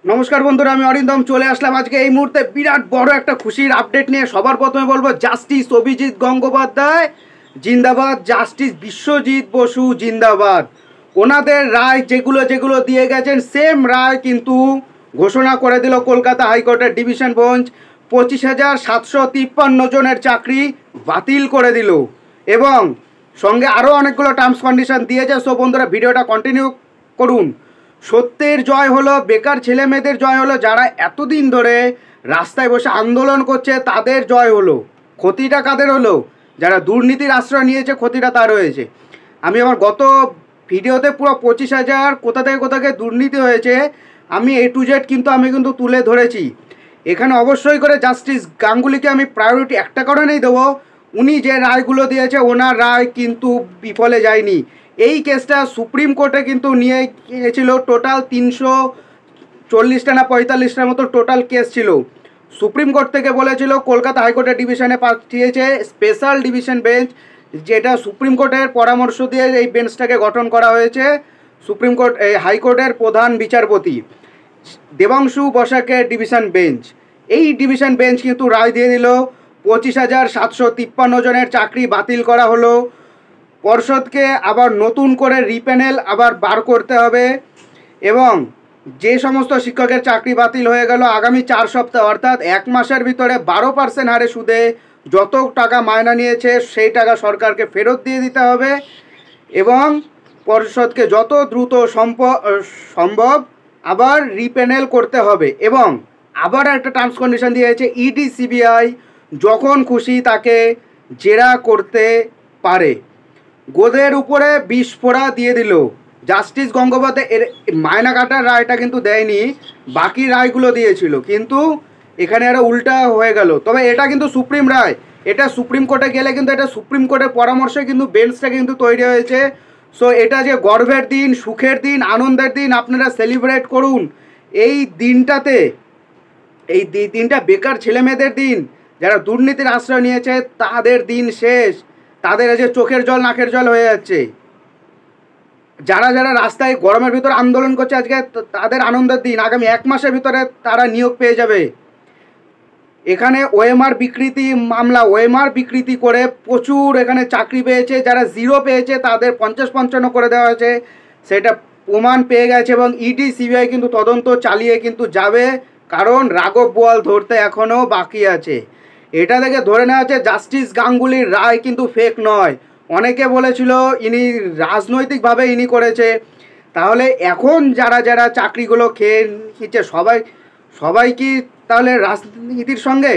নমস্কার বন্ধুরা, আমি অরিন্দম চলে আসলাম আজকে এই মুহূর্তে বিরাট বড় একটা খুশির আপডেট নিয়ে। সবার প্রথমে বলবো জাস্টিস অভিজিৎ গঙ্গোপাধ্যায় জিন্দাবাদ, জাস্টিস বিশ্বজিৎ বসু জিন্দাবাদ। ওনাদের রায় যেগুলো দিয়ে গেছেন সেম রায় কিন্তু ঘোষণা করে দিল কলকাতা হাইকোর্টের ডিভিশন বেঞ্চ। 25,753 জনের চাকরি বাতিল করে দিল এবং সঙ্গে আরও অনেকগুলো টার্মস কন্ডিশন দিয়েছে। সো বন্ধুরা, ভিডিওটা কন্টিনিউ করুন। সত্যের জয় হলো, বেকার ছেলে মেয়েদের জয় হলো, যারা এতদিন ধরে রাস্তায় বসে আন্দোলন করছে তাদের জয় হলো। ক্ষতিটা কাদের হলো? যারা দুর্নীতির আশ্রয় নিয়েছে, ক্ষতিটা তার হয়েছে। আমি আমার গত ভিডিওতে পুরো 25,000 কোথা থেকে দুর্নীতি হয়েছে আমি A to Z কিন্তু তুলে ধরেছি। এখানে অবশ্যই করে জাস্টিস গাঙ্গুলিকে আমি প্রায়োরিটি একটা কারণেই দেবো, উনি যে রায়গুলো দিয়েছে ওনার রায় কিন্তু বিফলে যায়নি। এই কেসটা সুপ্রিম কোর্টে কিন্তু নিয়ে গিয়েছিল। টোটাল 340টা না 45টার মতো টোটাল কেস ছিল। সুপ্রিম কোর্ট থেকে বলেছিল কলকাতা হাইকোর্টের ডিভিশনে পাঠিয়েছে স্পেশাল ডিভিশন বেঞ্চ, যেটা সুপ্রিম কোর্টের পরামর্শ দিয়ে এই বেঞ্চটাকে গঠন করা হয়েছে। সুপ্রিম কোর্ট হাইকোর্টের প্রধান বিচারপতি দেবাংশু বসাকের ডিভিশন বেঞ্চ। এই ডিভিশন বেঞ্চ কিন্তু রায় দিয়ে দিল 25,753 জনের চাকরি বাতিল করা হলো। পর্ষদকে আবার নতুন করে রিপ্যানেল আবার বার করতে হবে এবং যে সমস্ত শিক্ষকের চাকরি বাতিল হয়ে গেল আগামী 4 সপ্তাহ অর্থাৎ 1 মাসের ভিতরে 12% হারে সুদে যত টাকা মায়না নিয়েছে সেই টাকা সরকারকে ফেরত দিয়ে দিতে হবে এবং পর্ষদকে যত দ্রুত সম্ভব আবার রিপ্যানেল করতে হবে। এবং আবার একটা টার্মস কন্ডিশন দিয়েছে, ইডি সিবিআই যখন খুশি তাকে জেরা করতে পারে। গোদের উপরে বিস্ফোরা দিয়ে দিল। জাস্টিস গঙ্গোপাধ্যায় এর মায়না কাটার রায়টা কিন্তু দেয়নি, বাকি রায়গুলো দিয়েছিল, কিন্তু এখানে আরও উল্টা হয়ে গেল। তবে এটা কিন্তু সুপ্রিম রায়, এটা সুপ্রিম কোর্টে গেলে কিন্তু এটা সুপ্রিম কোর্টের পরামর্শে কিন্তু বেঞ্চটা কিন্তু তৈরি হয়েছে। সো এটা যে গর্বের দিন, সুখের দিন, আনন্দের দিন, আপনারা সেলিব্রেট করুন এই দিনটাতে। এই দিনটা বেকার ছেলেমেয়েদের দিন, যারা দুর্নীতির আশ্রয় নিয়েছে তাদের দিন শেষ। তাদের যে চোখের জল নাকের জল হয়ে যাচ্ছে। যারা রাস্তায় গরমের ভিতরে আন্দোলন করছে আজকে তাদের আনন্দের দিন। আগামী 1 মাসের ভিতরে তারা নিয়োগ পেয়ে যাবে। এখানে ওএমআর বিকৃতি মামলা, ওএমআর বিকৃতি করে প্রচুর এখানে চাকরি পেয়েছে। যারা 0 পেয়েছে তাদের 50-55 করে দেওয়া হয়েছে, সেটা প্রমাণ পেয়ে গেছে এবং ইডি সিবিআই কিন্তু তদন্ত চালিয়ে কিন্তু যাবে, কারণ রাঘব বোয়াল ধরতে এখনও বাকি আছে। এটা থেকে ধরে নেওয়া হচ্ছে জাস্টিস গাঙ্গুলির রায় কিন্তু ফেক নয়। অনেকে বলেছিল ইনি রাজনৈতিকভাবে ইনি করেছে, তাহলে এখন যারা চাকরিগুলো খেয়ে নিচ্ছে সবাই কি তাহলে রাজনীতির সঙ্গে?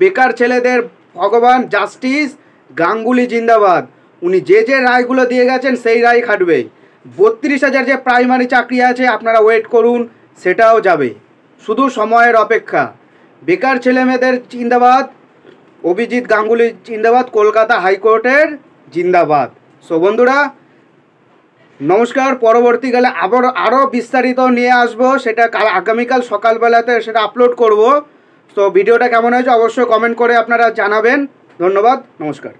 বেকার ছেলেদের ভগবান জাস্টিস গাঙ্গুলি জিন্দাবাদ। উনি যে রায়গুলো দিয়ে গেছেন সেই রায় খাটবে। 32,000 যে প্রাইমারি চাকরি আছে আপনারা ওয়েট করুন, সেটাও যাবে, শুধু সময়ের অপেক্ষা। বেকার ছেলেমেয়েদের জিন্দাবাদ, অভিজিৎ গাঙ্গুলি জিন্দাবাদ, কলকাতা হাইকোর্টের জিন্দাবাদ। সো বন্ধুরা, নমস্কার। পরবর্তীকালে আরও বিস্তারিত নিয়ে আসবো, সেটা আগামীকাল সকালবেলাতে সেটা আপলোড করব। তো ভিডিওটা কেমন হয়েছে অবশ্যই কমেন্ট করে আপনারা জানাবেন। ধন্যবাদ, নমস্কার।